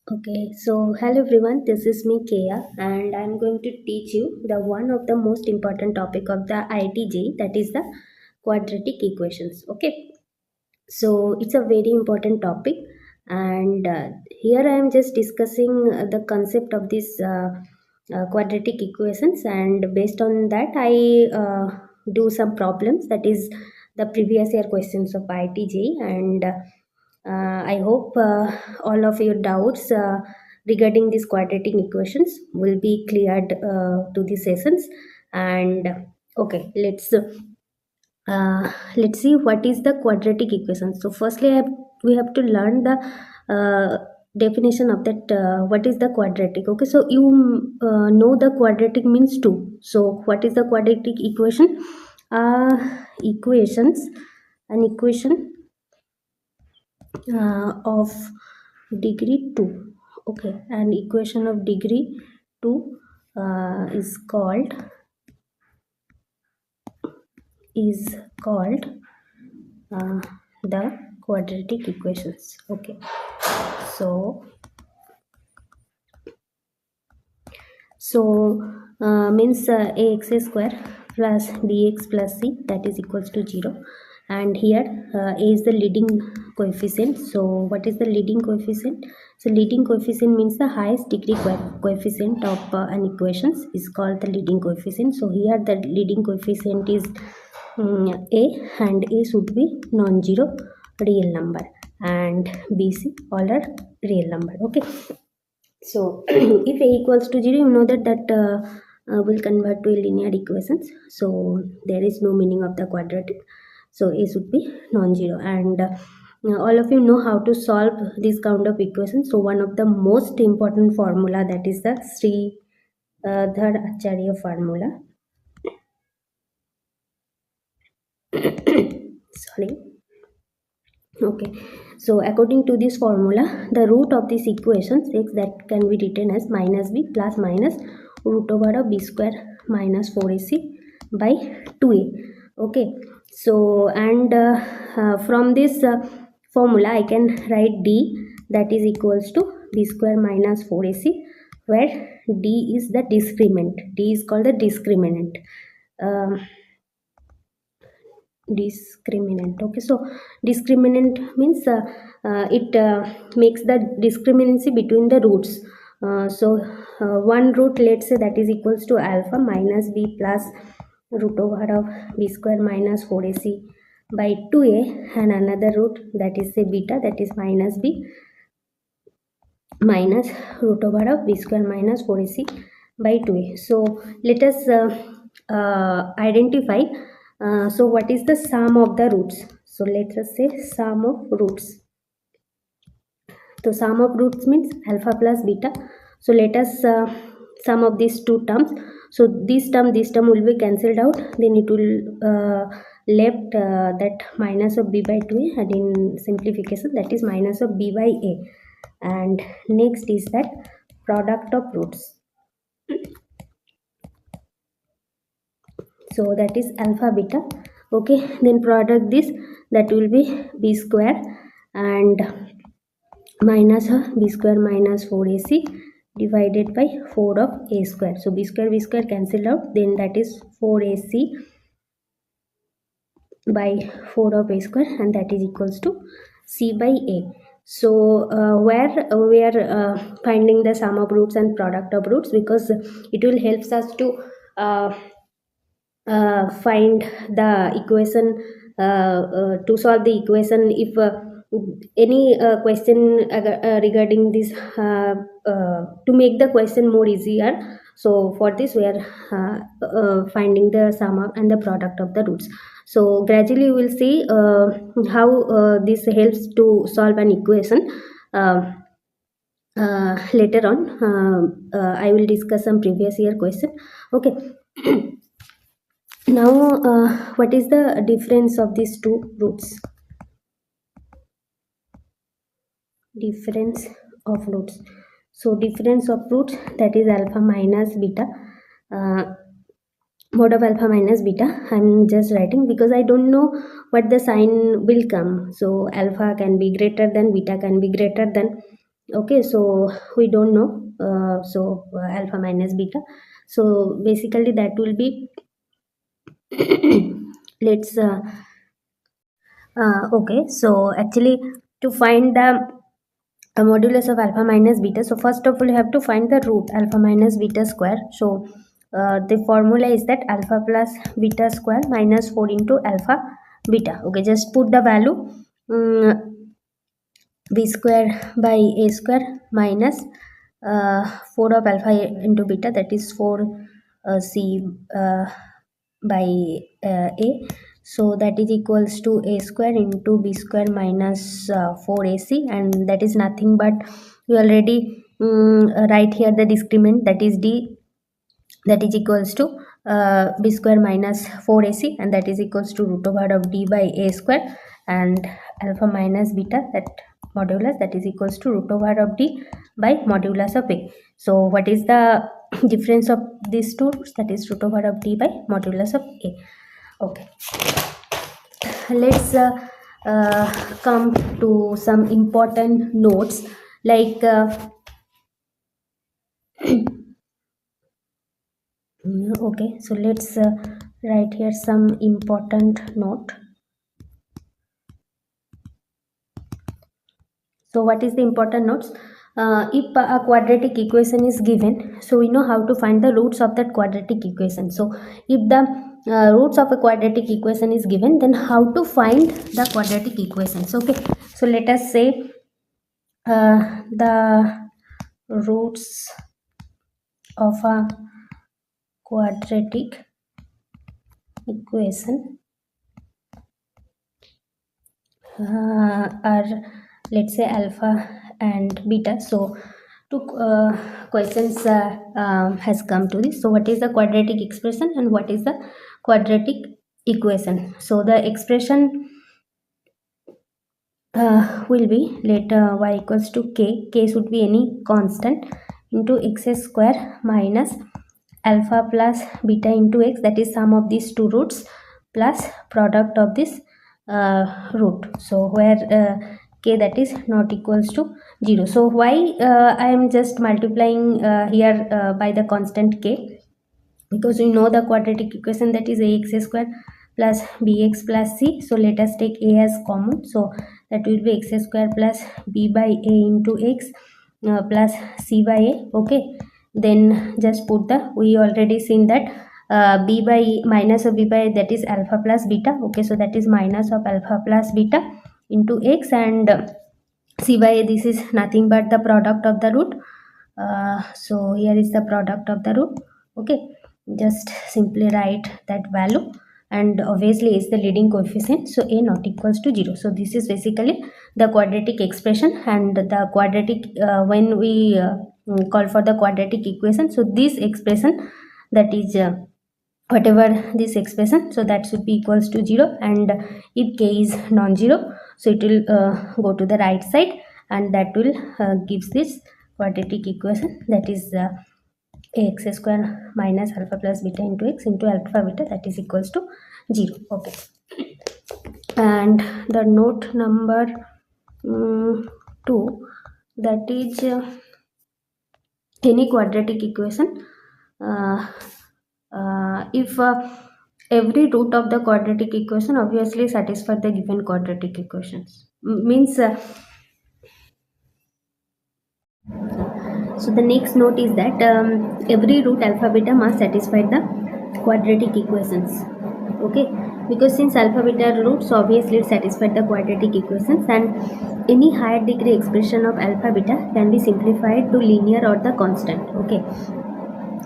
Okay, so hello everyone, this is me Kea and I'm going to teach you the one of the most important topic of the IIT that is the quadratic equations. Okay, so it's a very important topic and here I am just discussing the concept of this quadratic equations, and based on that I do some problems, that is the previous year questions of IIT, and I hope all of your doubts regarding these quadratic equations will be cleared to the sessions. And okay, let's see what is the quadratic equation. So firstly, we have to learn the definition of that. What is the quadratic? Okay, so you know the quadratic means two. So what is the quadratic equation? Equations, an equation of degree 2. Okay, and equation of degree 2 is called uh, the quadratic equations. Okay, so means ax square plus bx plus c, that is equals to 0, and here a is the leading coefficient. So what is the leading coefficient? So leading coefficient means the highest degree coefficient of an equations is called the leading coefficient. So here the leading coefficient is a, and a should be non-zero real number, and bc all are real number. Okay, so if a equals to 0, you know that will convert to a linear equations. So there is no meaning of the quadratic. So a should be non-zero, and all of you know how to solve this kind of equations. So one of the most important formula, that is the Sridhar Acharya formula. Sorry. Okay, so according to this formula, the root of this equation x, that can be written as minus b plus minus root over of b square minus 4ac by 2a. Okay, so and from this formula I can write d, that is equals to b square minus 4ac, where d is the discriminant. D is called the discriminant. Discriminant. Okay, so discriminant means it makes the discriminancy between the roots. One root, let's say, that is equals to alpha minus b plus root over of b square minus 4ac by 2a, and another root, that is say beta, that is minus b minus root over of b square minus 4ac by 2a. So let us identify. So what is the sum of the roots? So let us say sum of roots. So sum of roots means alpha plus beta. So let us sum of these two terms. So this term will be cancelled out. Then it will left that minus of b by 2a, and in simplification that is minus of b by a. And next is that product of roots. So that is alpha beta. Okay, then product this, that will be b square and minus b square minus 4ac divided by 4 of a square. So b square cancelled out, then that is 4ac by 4 of a square, and that is equals to c by a. So where we are finding the sum of roots and product of roots, because it will helps us to find the equation, to solve the equation if any question regarding this, to make the question more easier. So for this we are finding the sum of and the product of the roots. So gradually we will see how this helps to solve an equation. Later on I will discuss some previous year question. Okay. Now what is the difference of these two roots? Difference of roots. So difference of roots, that is alpha minus beta. Mod of alpha minus beta, I'm just writing because I don't know what the sign will come. So alpha can be greater than, beta can be greater than. Okay, so we don't know, alpha minus beta, so basically that will be let's okay, so actually to find the modulus of alpha minus beta, so first of all you have to find the root alpha minus beta square. So the formula is that alpha plus beta square minus 4 into alpha beta. Okay, just put the value, b square by a square minus 4 of alpha into beta, that is 4 c by a, so that is equals to a square into b square minus 4ac, and that is nothing but you already write here the discriminant, that is d, that is equals to b square minus 4ac, and that is equals to root over of d by a square, and alpha minus beta, that modulus, that is equals to root over of d by modulus of a. So what is the difference of these two roots? That is root over of d by modulus of a. Okay, let's come to some important notes, like okay, so let's write here some important note. So what is the important notes? If a quadratic equation is given, so we know how to find the roots of that quadratic equation. So if the roots of a quadratic equation is given, then how to find the quadratic equations? Okay, so let us say the roots of a quadratic equation are, let's say, alpha and beta. So two questions has come to this. So what is the quadratic expression and what is the quadratic equation? So the expression will be, let y equals to k should be any constant, into x square minus alpha plus beta into x, that is sum of these two roots plus product of this root. So where k, that is not equals to 0. So why I am just multiplying here by the constant k? Because we know the quadratic equation, that is ax square plus bx plus c. So let us take a as common, so that will be x square plus b by a into x plus c by a. Okay, then just put the, we already seen that b by minus of b by, that is alpha plus beta. Okay, so that is minus of alpha plus beta into x, and c by a, this is nothing but the product of the root. So here is the product of the root. Okay, just simply write that value, and obviously is the leading coefficient, so a not equals to 0. So this is basically the quadratic expression, and the quadratic when we call for the quadratic equation, so this expression, that is whatever this expression, so that should be equals to 0, and if k is non-zero, so it will go to the right side, and that will gives this quadratic equation, that is ax square minus alpha plus beta into x into alpha beta, that is equals to 0. Okay, and the note number 2, that is any quadratic equation, if every root of the quadratic equation obviously satisfy the given quadratic equations, means so the next note is that every root alpha beta must satisfy the quadratic equations. Okay, because since alpha beta are roots, so obviously it satisfied the quadratic equations, and any higher degree expression of alpha beta can be simplified to linear or the constant. Okay,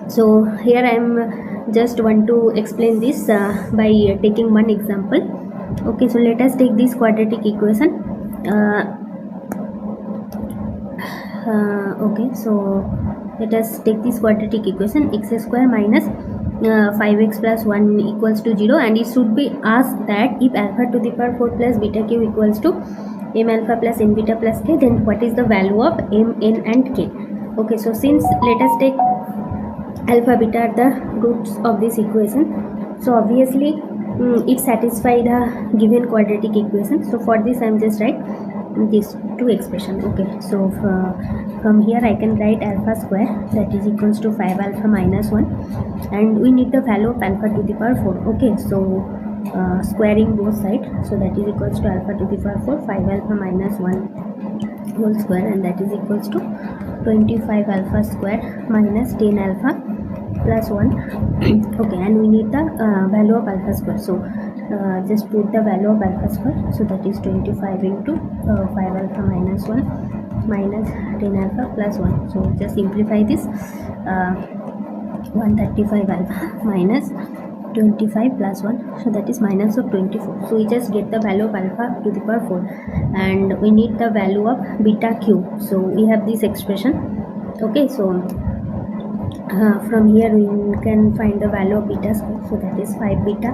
so here I am just want to explain this by taking one example. Okay, so let us take this quadratic equation. Okay, so let us take this quadratic equation, x square minus 5x plus 1 equals to 0, and it should be asked that if alpha to the power 4 plus beta q equals to m alpha plus n beta plus k, then what is the value of m, n and k? Okay, so since let us take alpha beta are the roots of this equation, so obviously it satisfies the given quadratic equation. So for this I am just write these two expression. Okay, so from here I can write alpha square, that is equals to 5 alpha minus 1, and we need the value of alpha to the power 4. Okay, so squaring both sides, so that is equals to alpha to the power 4, 5 alpha minus 1 whole square, and that is equals to 25 alpha square minus 10 alpha plus 1. Okay, and we need the value of alpha square, so just put the value of alpha square, so that is 25 into 5 alpha minus 1 minus 10 alpha plus 1. So just simplify this, 135 alpha minus 25 plus 1, so that is minus of 24. So we just get the value of alpha to the power 4, and we need the value of beta cube, so we have this expression. Okay, so from here we can find the value of beta square, so that is 5 beta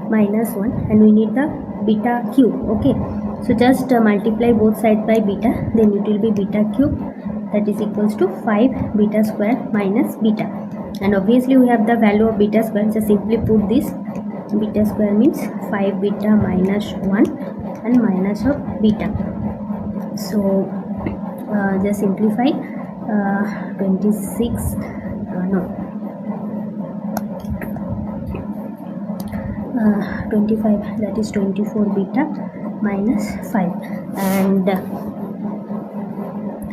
minus 1, and we need the beta cube. Okay, so just multiply both sides by beta, then it will be beta cube, that is equals to 5 beta square minus beta, and obviously we have the value of beta square, just simply put this. Beta square means 5 beta minus 1 and minus of beta, so just simplify, 26 25, that is 24 beta minus 5,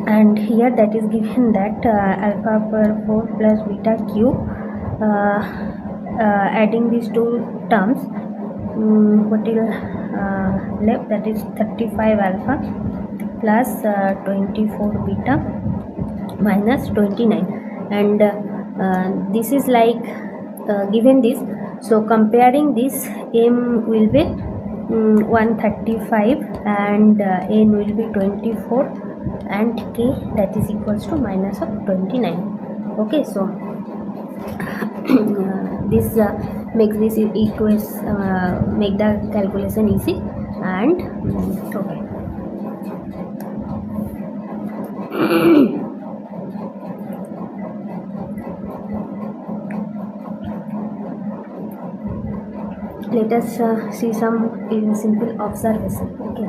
and here that is given that alpha power 4 plus beta cube, adding these two terms, what will left, that is 35 alpha plus 24 beta minus 29, and this is like given this, so comparing this, m will be 135 and n will be 24, and k, that is equals to minus of 29. Okay, so this makes this equation, make the calculation easy, and okay. Let us see some simple observation. Okay.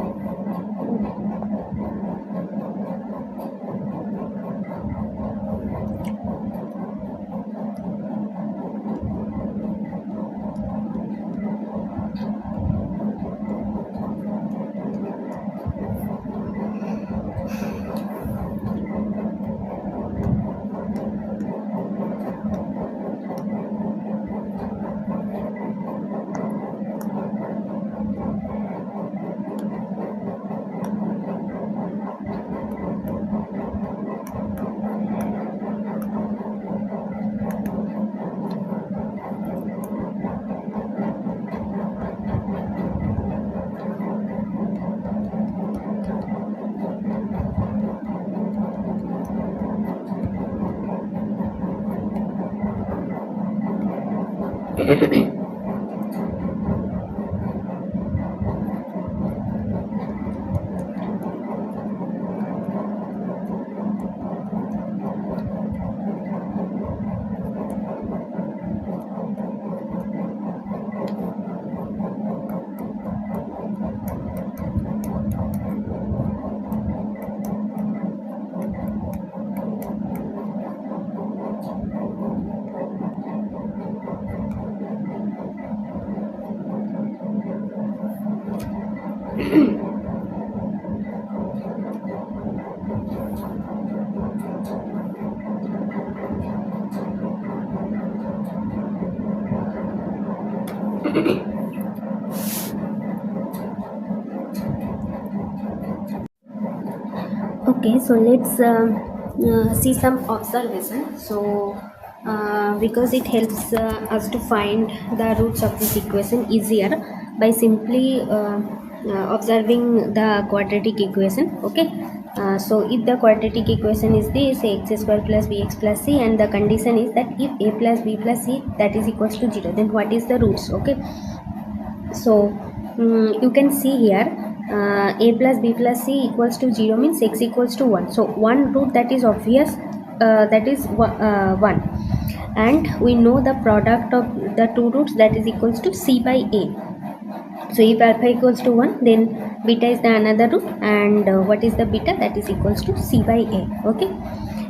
Okay, so let's see some observation. So because it helps us to find the roots of this equation easier by simply observing the quadratic equation. Okay, so if the quadratic equation is this, x square plus bx plus c, and the condition is that if a plus b plus c that is equals to 0, then what is the roots? Okay, so you can see here, a plus b plus c equals to 0 means x equals to 1. So one root that is obvious, that is 1, and we know the product of the two roots, that is equals to c by a. So if alpha equals to 1, then beta is the another root, and what is the beta? That is equals to c by a. Okay,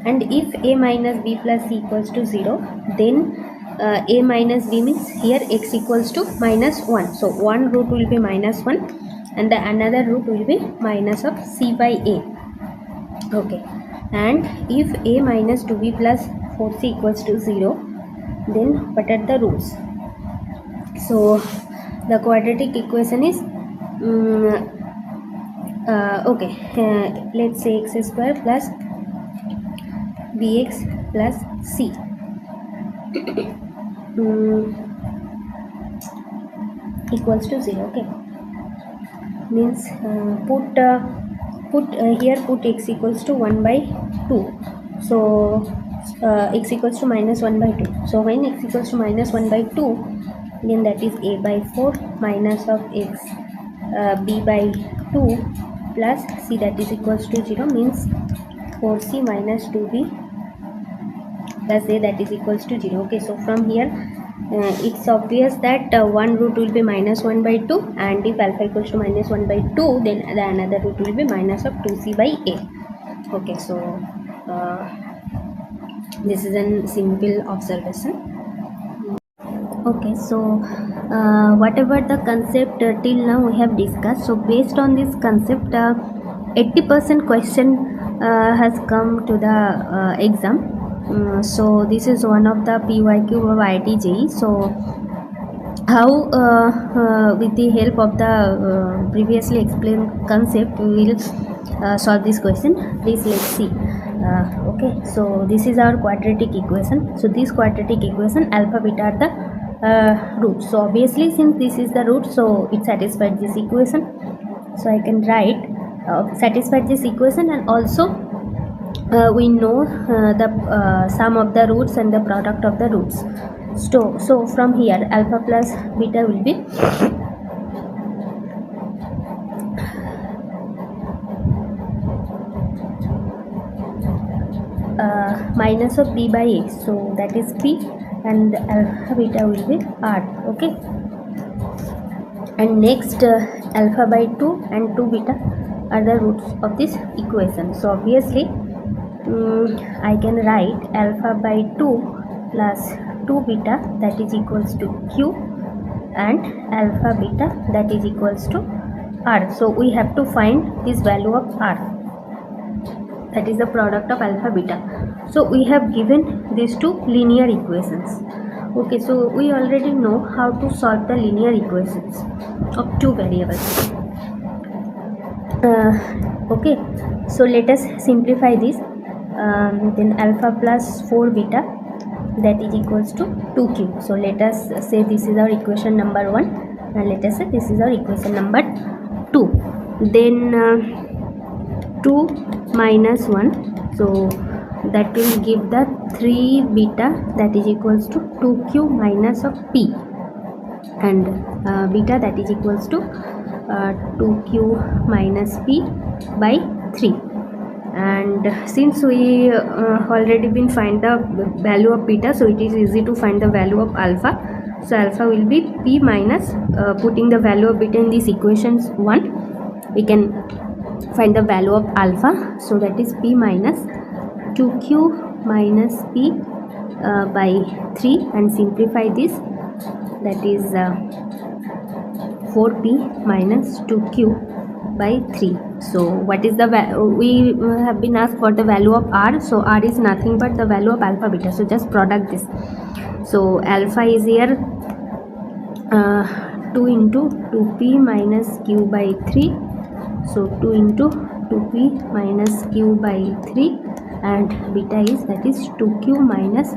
and if a minus b plus c equals to 0, then a minus b means here x equals to minus 1. So one root will be minus 1 and the another root will be minus of c by a. Okay, and if a minus 2b plus 4c equals to 0, then what are the roots? So the quadratic equation is okay, let's say x square plus bx plus c equals to 0. Okay, means put x equals to 1 by 2. So x equals to minus 1 by 2. So when x equals to minus 1 by 2, then that is a by 4 minus of x b by 2 plus c, that is equals to 0, means 4c minus 2b plus a, that is equals to 0. Okay, so from here it's obvious that one root will be minus 1 by 2, and if alpha equals to minus 1 by 2, then the another root will be minus of 2c by a. Okay, so this is a simple observation. Okay, so whatever the concept till now we have discussed, so based on this concept 80% question has come to the exam. So this is one of the PYQ of IIT. So how with the help of the previously explained concept we will solve this question. Please let's see. Okay, so this is our quadratic equation. So this quadratic equation, alpha beta are the roots. So obviously since this is the root, so it satisfies this equation. So I can write satisfied this equation, and also we know the sum of the roots and the product of the roots. So from here alpha plus beta will be minus of b by a, so that is p, and alpha beta will be r. Okay, and next alpha by 2 and 2 beta are the roots of this equation. So obviously I can write alpha by 2 plus 2 beta, that is equals to q, and alpha beta, that is equals to r. So we have to find this value of r, that is the product of alpha beta. So we have given these two linear equations. Okay, so we already know how to solve the linear equations of two variables. Okay, so let us simplify this. Then alpha plus 4 beta, that is equals to 2q. So let us say this is our equation number 1, and let us say this is our equation number 2. Then 2 minus 1, so that will give the 3 beta, that is equals to 2q minus of p, and beta, that is equals to 2q minus p by 3. And since we already been find the value of beta, so it is easy to find the value of alpha. So alpha will be p minus putting the value of beta in these equations 1, we can find the value of alpha. So that is p minus 2q minus p by 3, and simplify this, that is 4p minus 2q by 3. So what is the we have been asked for the value of r, so r is nothing but the value of alpha beta, so just product this. So alpha is here 2 into 2p minus q by 3, so 2 into 2p minus q by 3, and beta is, that is 2q minus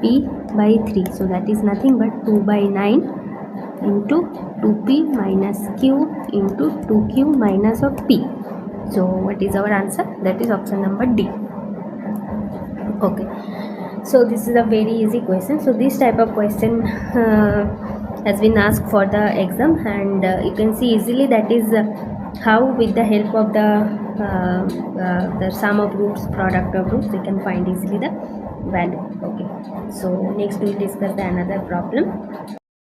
p by 3, so that is nothing but 2 by 9 into 2p minus q into 2q minus of p. So what is our answer? That is option number D. Okay, so this is a very easy question. So this type of question has been asked for the exam, and you can see easily that is how with the help of the sum of roots, product of roots, we can find easily the value. Okay, so next we will discuss the another problem.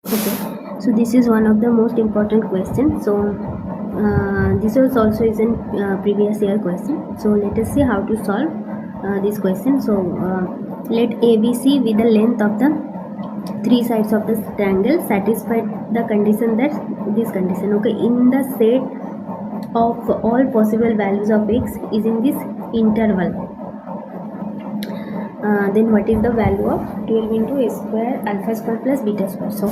Okay, So this is one of the most important questions. So this was also is in previous year question. So let us see how to solve this question. So let ABC with the length of the three sides of the triangle satisfy the condition that this condition, okay, in the set of all possible values of x is in this interval. Then what is the value of 12 into a square alpha square plus beta square? So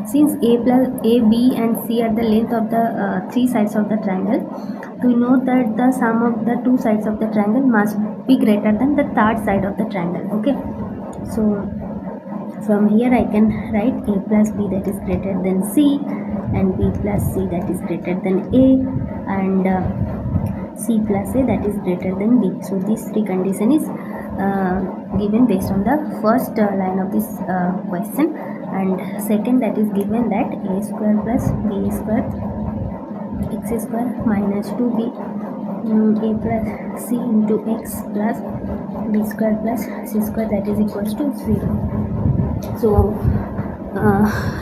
since a, b and c are the length of the three sides of the triangle, we know that the sum of the two sides of the triangle must be greater than the third side of the triangle, okay. So from here I can write a plus b that is greater than c, and b plus c that is greater than a, and c plus a that is greater than b. So these three condition is given based on the first line of this question, and second that is given that a square plus b square x square minus 2b a plus c into x plus b square plus c square that is equals to 0. So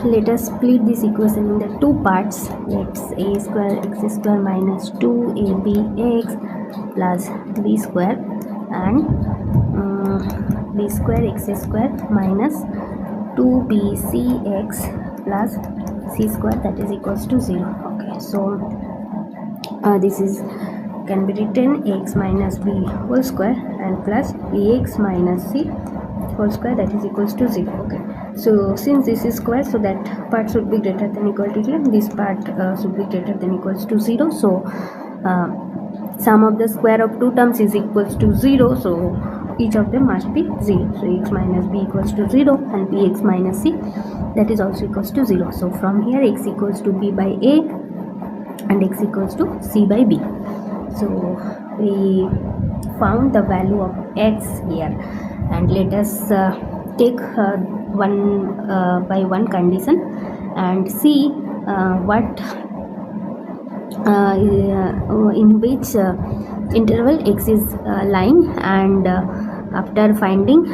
let us split this equation in the two parts. Let's a square x square minus 2abx plus b square and b square x square minus 2bcx plus c square that is equals to 0. Okay, so this is can be written x minus b whole square and plus bx minus c whole square that is equals to 0. Okay, so since this is square, so that part should be greater than equal to 0, this part should be greater than equals to 0. So sum of the square of two terms is equals to 0, so each of them must be 0. So x minus b equals to 0 and bx minus c that is also equals to 0. So from here x equals to b by a and x equals to c by b. So we found the value of x here, and let us take one by one condition and see what in which interval x is lying, and after finding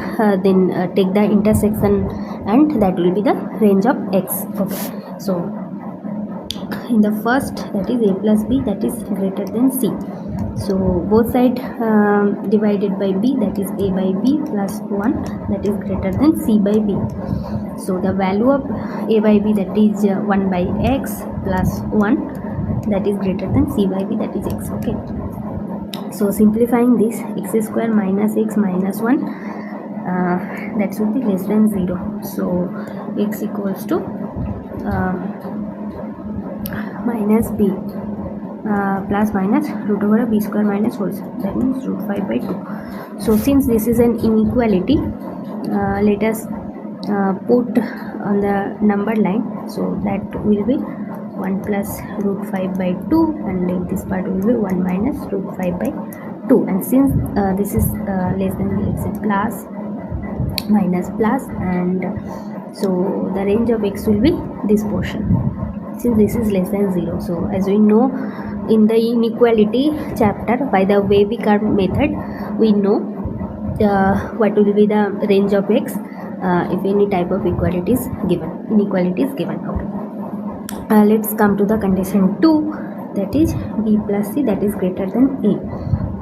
then take the intersection, and that will be the range of x. Okay, so in the first, that is a plus b that is greater than c, so both side divided by b, that is a by b plus 1 that is greater than c by b. So the value of a by b that is 1 by x plus 1 that is greater than c by b that is x. Okay, so simplifying this, x square minus x minus 1 that should be less than 0. So x equals to minus b plus minus root over b square minus whole square, that means root 5 by 2. So since this is an inequality, let us put on the number line, so that will be 1 plus root 5 by 2, and in this part will be 1 minus root 5 by 2, and since this is less than, let's say plus minus plus, and so the range of x will be this portion since this is less than 0. So as we know in the inequality chapter, by the wavy curve method, we know what will be the range of x if any type of inequality is given. Okay, let's come to the condition 2, that is b plus c that is greater than a.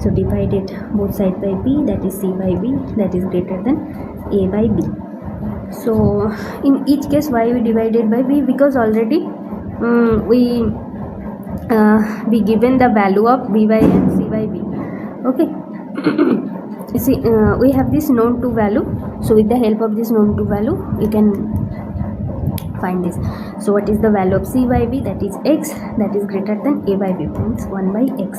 So divided both sides by b, that is c by b that is greater than a by b. So in each case, why we divided by b? Because already we given the value of b by a and c by b. Okay, see we have this known to value, so with the help of this known to value we can find this. So what is the value of c by b? That is x that is greater than a by b, means 1 by x.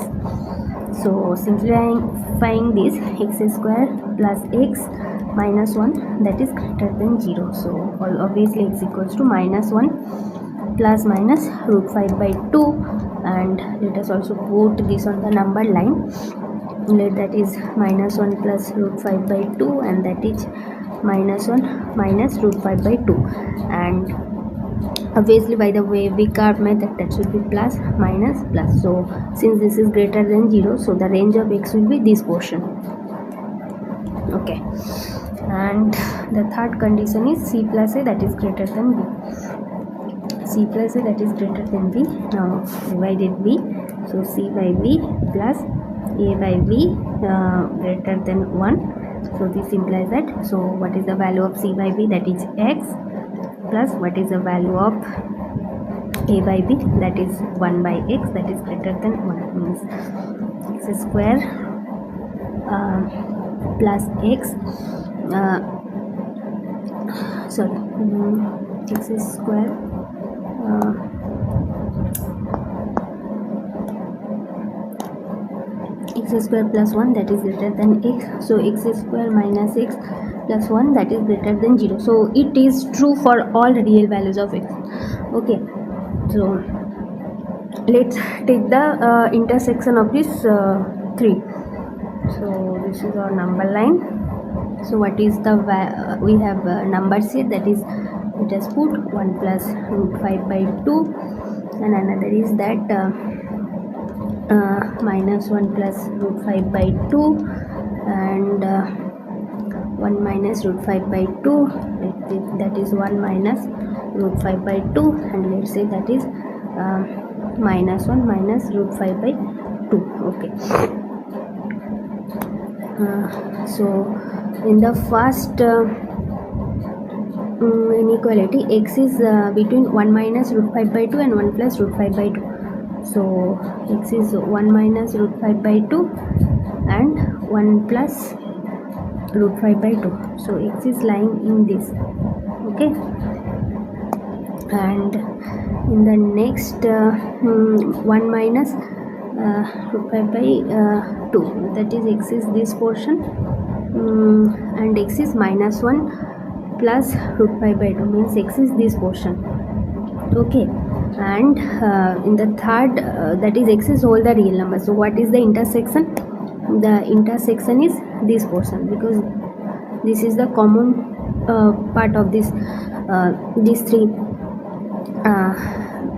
So simplifying this, x square plus x minus 1 that is greater than 0. So obviously x equals to minus 1 plus minus root 5 by 2, and let us also put this on the number line. That is minus 1 plus root 5 by 2, and that is minus 1 minus root 5 by 2, and obviously by the wavy curve method that should be plus minus plus. So since this is greater than 0, so the range of x will be this portion. Okay, and the third condition is c plus a that is greater than b. c plus a, that is greater than b. Now divided b, so c by b plus a by b greater than 1. So this implies that, so what is the value of c by b, that is x, plus what is the value of a by b, that is 1 by x, that is greater than 1, means x square plus x x square x square plus 1, that is greater than x. So x square minus x plus 1, that is greater than 0. So it is true for all real values of x. Okay, so let's take the intersection of this 3. So this is our number line. So what is the we have numbers here, that is, let us put 1 plus root 5 by 2, and another is that minus 1 plus root 5 by 2, and 1 minus root 5 by 2, that is 1 minus root 5 by 2, and let's say that is minus 1 minus root 5 by 2. Okay, so in the first inequality, x is between 1 minus root 5 by 2 and 1 plus root 5 by 2. So x is 1 minus root 5 by 2 and 1 plus root 5 by 2. So x is lying in this. Okay, and in the next 1 minus root 5 by 2, that is x is this portion, and x is minus 1 plus root 5 by 2, means x is this portion. Okay, and in the third, that is x is whole the real number. So what is the intersection? The intersection is this portion, because this is the common part of this these three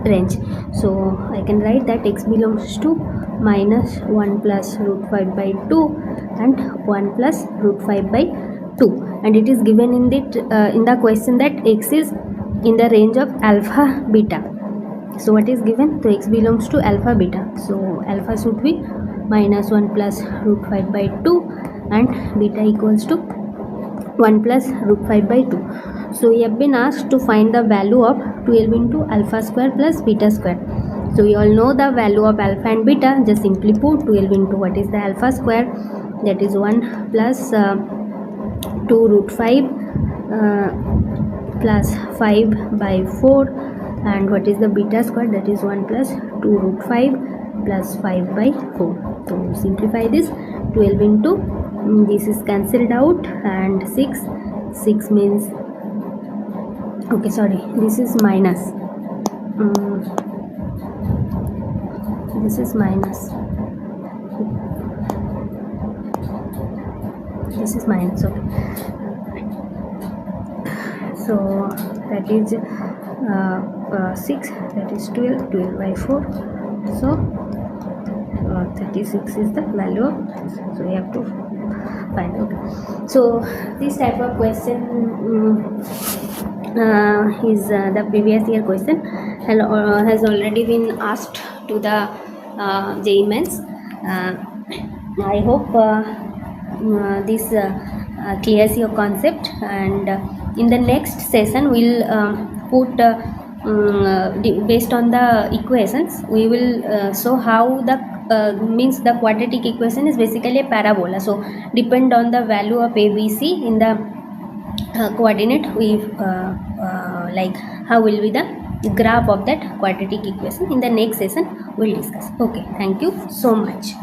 range. So I can write that x belongs to minus 1 plus root 5 by 2 and 1 plus root 5 by 2, and it is given in the question that x is in the range of alpha beta. So what is given? So x belongs to alpha beta, so alpha should be minus 1 plus root 5 by 2 and beta equals to 1 plus root 5 by 2. So we have been asked to find the value of 12 into alpha square plus beta square. So we all know the value of alpha and beta. Just simply put 12 into what is the alpha square, that is 1 plus 2 root 5 plus 5 by 4, and what is the beta square, that is 1 plus 2 root 5 plus 5 by 4. So simplify this, 12 into this is cancelled out, and 6 means, okay, sorry, this is minus, this is minus, this is minus. Okay, so that is 6, that is 12 by 4, so 36 is the value of this. So we have to find. Okay, so this type of question is the previous year question, has already been asked to the JEE Mains. I hope this clears your concept, and in the next session we'll put based on the equations, we will show how the means the quadratic equation is basically a parabola. So depend on the value of ABC in the coordinate, we like how will be the graph of that quadratic equation. In the next session we'll discuss. Okay, thank you so much.